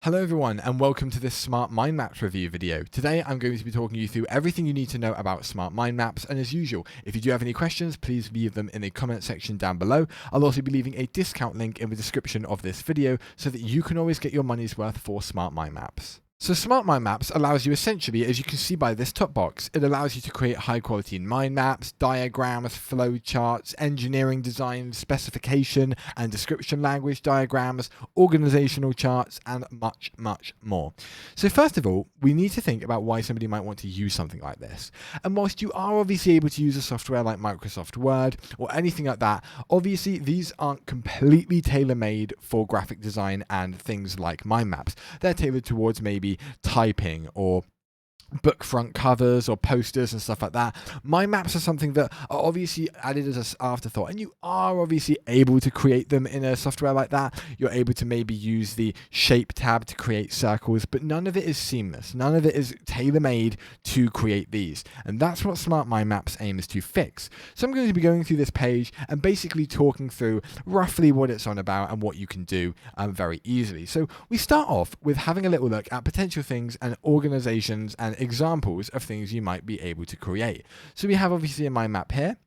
Hello everyone and welcome to this Smart Mind Maps review video. Today I'm going to be talking you through everything you need to know about Smart Mind Maps, and as usual, if you do have any questions, please leave them in the comment section down below. I'll also be leaving a discount link in the description of this video so that you can always get your money's worth for Smart Mind Maps. So Smart Mind Maps allows you essentially, as you can see by this top box, it allows you to create high quality mind maps, diagrams, flow charts, engineering design, specification and description language diagrams, organizational charts, and much, much more. So first of all, we need to think about why somebody might want to use something like this. And whilst you are obviously able to use a software like Microsoft Word or anything like that, obviously these aren't completely tailor-made for graphic design and things like mind maps. They're tailored towards maybe typing or book front covers or posters and stuff like that. Mind maps are something that are obviously added as an afterthought, and you are obviously able to create them in a software like that. You're able to maybe use the shape tab to create circles, but none of it is seamless. None of it is tailor-made to create these, and that's what Smart Mind Maps aims to fix. So I'm going to be going through this page and basically talking through roughly what it's on about and what you can do very easily. So we start off with having a little look at potential things and organizations and examples of things you might be able to create. So we have obviously a mind map here.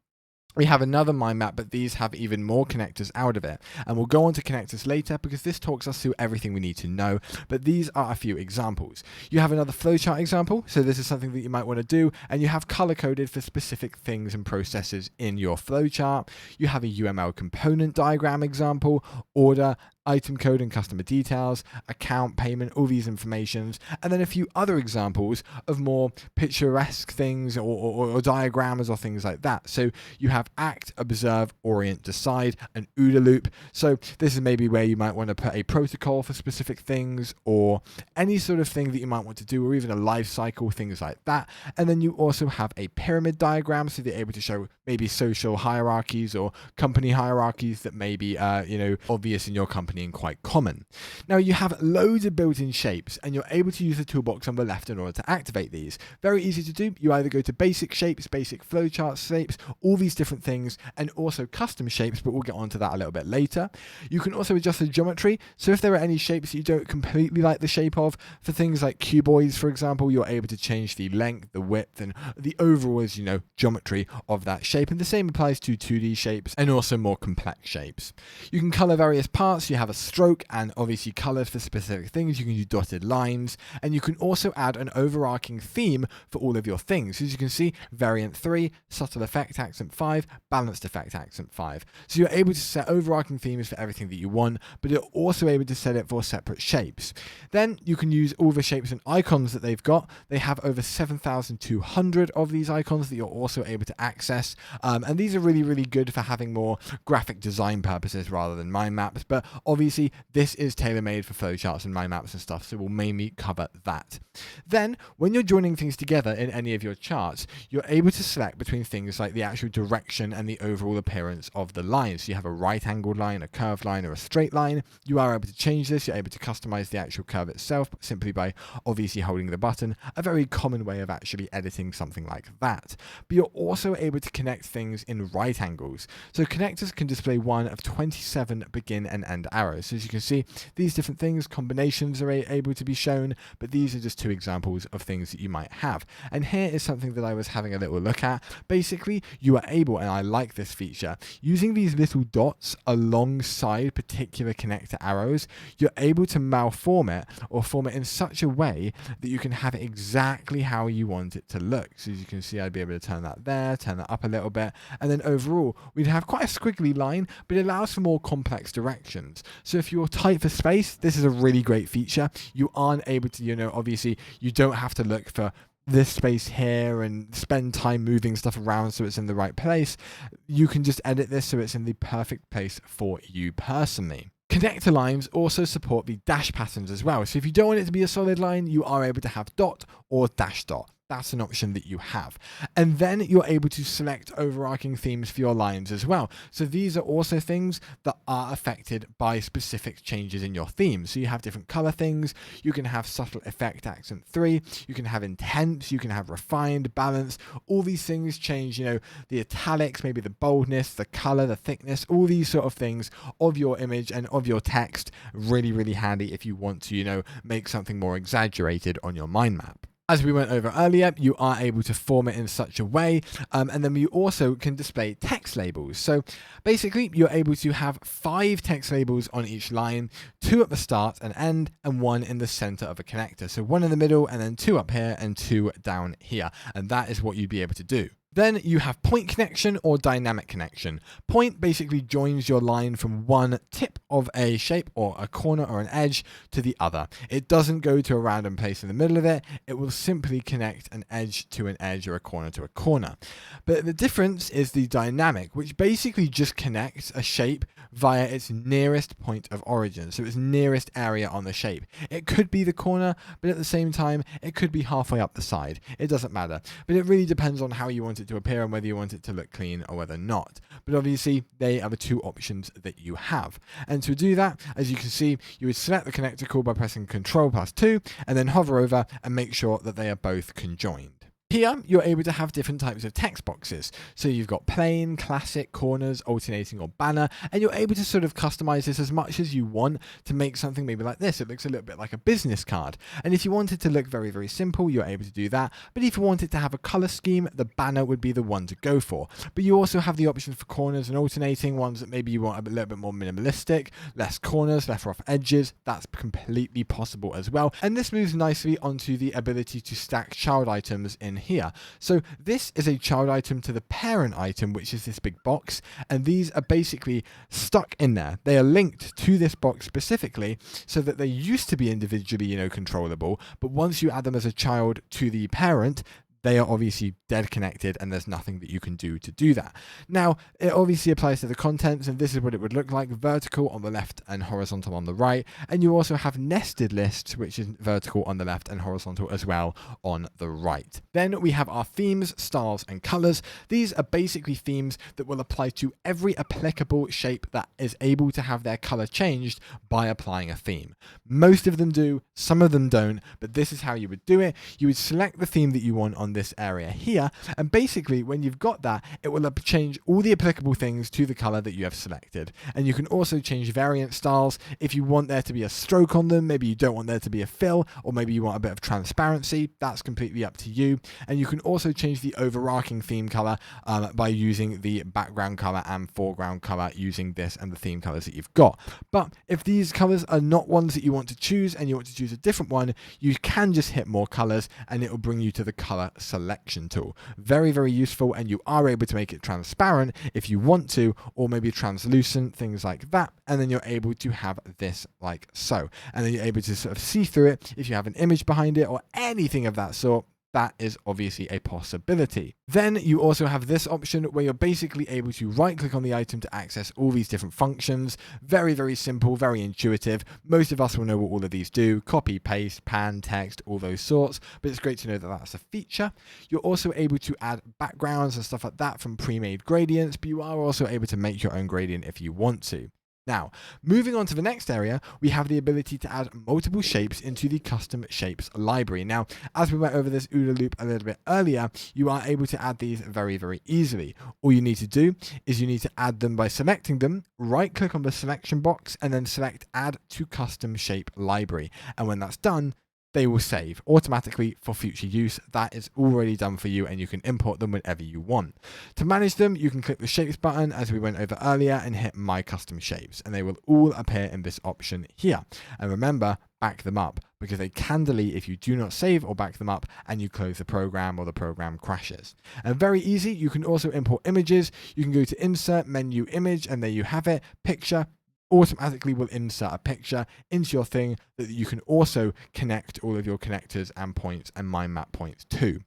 We have another mind map, but these have even more connectors out of it. And we'll go on to connectors later because this talks us through everything we need to know. But these are a few examples. You have another flowchart example. So this is something that you might want to do. And you have color coded for specific things and processes in your flowchart. You have a UML component diagram example, order, item code and customer details, account, payment, all these informations, and then a few other examples of more picturesque things or diagrams or things like that. So you have act, observe, orient, decide, and OODA loop. So this is maybe where you might want to put a protocol for specific things or any sort of thing that you might want to do, or even a life cycle, things like that. And then you also have a pyramid diagram, so they're able to show maybe social hierarchies or company hierarchies that may be obvious in your company and quite common. Now you have loads of built-in shapes, and you're able to use the toolbox on the left in order to activate these. Very easy to do. You either go to basic shapes, basic flowchart shapes, all these different things, and also custom shapes, but we'll get onto that a little bit later. You can also adjust the geometry. So if there are any shapes that you don't completely like the shape of, for things like cuboids, for example, you're able to change the length, the width, and the overall, geometry of that shape. And the same applies to 2D shapes and also more complex shapes. You can color various parts. You have a stroke and obviously colors for specific things. You can do dotted lines, and you can also add an overarching theme for all of your things. As you can see, variant 3, subtle effect accent 5, balanced effect accent 5. So you're able to set overarching themes for everything that you want, but you're also able to set it for separate shapes. Then you can use all the shapes and icons that they've got. They have over 7,200 of these icons that you're also able to access, and these are really, really good for having more graphic design purposes rather than mind maps, but obviously this is tailor-made for flowcharts and mind maps and stuff, so we'll mainly cover that. Then when you're joining things together in any of your charts, you're able to select between things like the actual direction and the overall appearance of the line. So you have a right angled line, a curved line, or a straight line. You are able to change this. You're able to customize the actual curve itself simply by obviously holding the button, a very common way of actually editing something like that. But you're also able to connect things in right angles. So connectors can display one of 27 begin and end arrows. So as you can see, these different things, combinations are able to be shown, but these are just two examples of things that you might have. And here is something that I was having a little look at. Basically, you are able, and I like this feature, using these little dots alongside particular connector arrows, you're able to malform it or form it in such a way that you can have it exactly how you want it to look. So as you can see, I'd be able to turn that there, turn that up a little bit, and then overall, we'd have quite a squiggly line, but it allows for more complex directions. So if you're tight for space, this is a really great feature. You aren't able to, obviously, you don't have to look for this space here and spend time moving stuff around so it's in the right place. You can just edit this so it's in the perfect place for you personally. Connector lines also support the dash patterns as well. So if you don't want it to be a solid line, you are able to have dot or dash dot. that's an option that you have. And then you're able to select overarching themes for your lines as well. So these are also things that are affected by specific changes in your theme. So you have different color things, you can have subtle effect accent 3, you can have intense, you can have refined, balance. All these things change, the italics, maybe the boldness, the color, the thickness, all these sort of things of your image and of your text. Really, really handy if you want to, make something more exaggerated on your mind map. As we went over earlier, you are able to form it in such a way, and then you also can display text labels. So basically, you're able to have 5 text labels on each line, 2 at the start and end, and 1 in the center of a connector. So 1 in the middle, and then 2 up here and 2 down here. And that is what you'd be able to do. Then you have point connection or dynamic connection. Point basically joins your line from one tip of a shape or a corner or an edge to the other. It doesn't go to a random place in the middle of it. It will simply connect an edge to an edge or a corner to a corner. But the difference is the dynamic, which basically just connects a shape via its nearest point of origin, so its nearest area on the shape. It could be the corner, but at the same time, it could be halfway up the side. It doesn't matter. But it really depends on how you want it to appear and whether you want it to look clean or whether not. But obviously, they are the 2 options that you have. And to do that, as you can see, you would select the connector call by pressing Ctrl+2 and then hover over and make sure that they are both conjoined. Here, you're able to have different types of text boxes. So you've got plain, classic, corners, alternating, or banner, and you're able to sort of customize this as much as you want to make something maybe like this. It looks a little bit like a business card. And if you want it to look very, very simple, you're able to do that. But if you want it to have a color scheme, the banner would be the one to go for. But you also have the option for corners and alternating, ones that maybe you want a little bit more minimalistic, less corners, less rough edges. That's completely possible as well. And this moves nicely onto the ability to stack child items in here. So this is a child item to the parent item, which is this big box, and these are basically stuck in there. They are linked to this box specifically so that they used to be individually, controllable, but once you add them as a child to the parent, they are obviously dead connected and there's nothing that you can do to do that. Now, it obviously applies to the contents, and this is what it would look like: vertical on the left and horizontal on the right. And you also have nested lists, which is vertical on the left and horizontal as well on the right. Then we have our themes, styles, and colors. These are basically themes that will apply to every applicable shape that is able to have their color changed by applying a theme. Most of them do, some of them don't, but this is how you would do it. You would select the theme that you want on this area here, and basically when you've got that, it will change all the applicable things to the color that you have selected. And you can also change variant styles if you want there to be a stroke on them, maybe you don't want there to be a fill, or maybe you want a bit of transparency. That's completely up to you. And you can also change the overarching theme color by using the background color and foreground color using this and the theme colors that you've got. But if these colors are not ones that you want to choose and you want to choose a different one, you can just hit more colors and it will bring you to the color selection tool. Very, very useful, and you are able to make it transparent if you want to, or maybe translucent, things like that. And then you're able to have this like so. And then you're able to sort of see through it if you have an image behind it or anything of that sort. That is obviously a possibility. Then you also have this option where you're basically able to right click on the item to access all these different functions. Very, very simple, very intuitive. Most of us will know what all of these do: copy, paste, pan, text, all those sorts. But it's great to know that that's a feature. You're also able to add backgrounds and stuff like that from pre-made gradients, but you are also able to make your own gradient if you want to. Now, moving on to the next area, we have the ability to add multiple shapes into the custom shapes library. Now, as we went over this OODA loop a little bit earlier, you are able to add these very, very easily. All you need to do is you need to add them by selecting them, right click on the selection box, and then select add to custom shape library. And when that's done, they will save automatically for future use. That is already done for you, and you can import them whenever you want. To manage them, you can click the shapes button as we went over earlier and hit my custom shapes, and they will all appear in this option here. And remember, back them up, because they can delete if you do not save or back them up and you close the program or the program crashes. And very easy, you can also import images. You can go to insert, menu, image, and there you have it, picture. Automatically will insert a picture into your thing that you can also connect all of your connectors and points and mind map points to.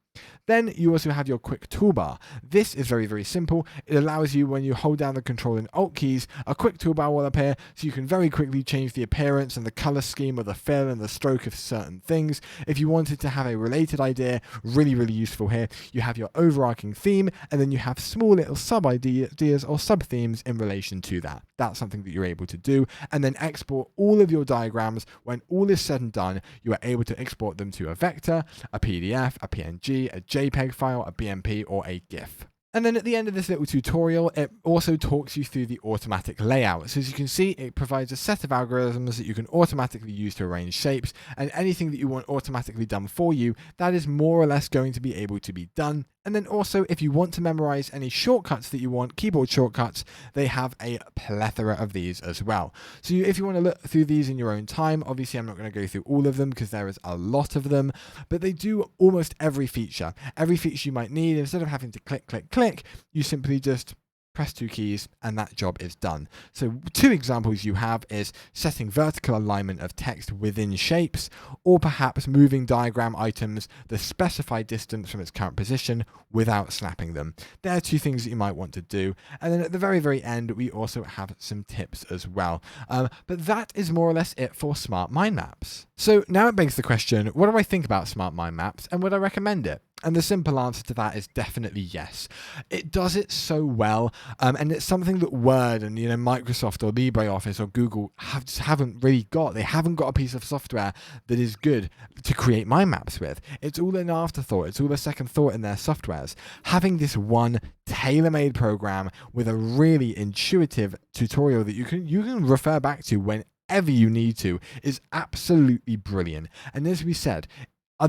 Then you also have your quick toolbar. This is very, very simple. It allows you, when you hold down the Control and Alt keys, a quick toolbar will appear, so you can very quickly change the appearance and the color scheme or the fill and the stroke of certain things. If you wanted to have a related idea, really, really useful here. You have your overarching theme, and then you have small little sub-ideas or sub-themes in relation to that. That's something that you're able to do, and then export all of your diagrams. When all is said and done, you are able to export them to a vector, a PDF, a PNG, a JPEG file, a BMP, or a GIF. And then at the end of this little tutorial, it also talks you through the automatic layout. So as you can see, it provides a set of algorithms that you can automatically use to arrange shapes, and anything that you want automatically done for you, that is more or less going to be able to be done. And then also, if you want to memorize any shortcuts that you want, keyboard shortcuts, they have a plethora of these as well. So if you want to look through these in your own time, obviously I'm not going to go through all of them because there is a lot of them, but they do almost every feature. Every feature you might need, instead of having to click, click, click, you simply just press 2 keys and that job is done. So 2 examples you have is setting vertical alignment of text within shapes, or perhaps moving diagram items the specified distance from its current position without snapping them. There are 2 things that you might want to do. And then at the very, very end, we also have some tips as well. But that is more or less it for Smart Mind Maps. So now it begs the question, what do I think about Smart Mind Maps, and would I recommend it? And the simple answer to that is definitely yes. It does it so well, and it's something that Word and Microsoft or LibreOffice or Google just haven't really got. They haven't got a piece of software that is good to create mind maps with. It's all an afterthought. It's all a second thought in their softwares. Having this one tailor-made program with a really intuitive tutorial that you can refer back to whenever you need to is absolutely brilliant. And as we said,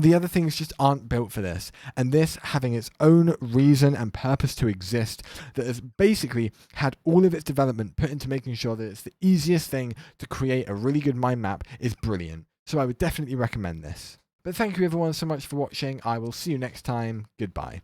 the other things just aren't built for this, and this having its own reason and purpose to exist, that has basically had all of its development put into making sure that it's the easiest thing to create a really good mind map, is brilliant. So I would definitely recommend this. But thank you everyone so much for watching. I will see you next time. Goodbye.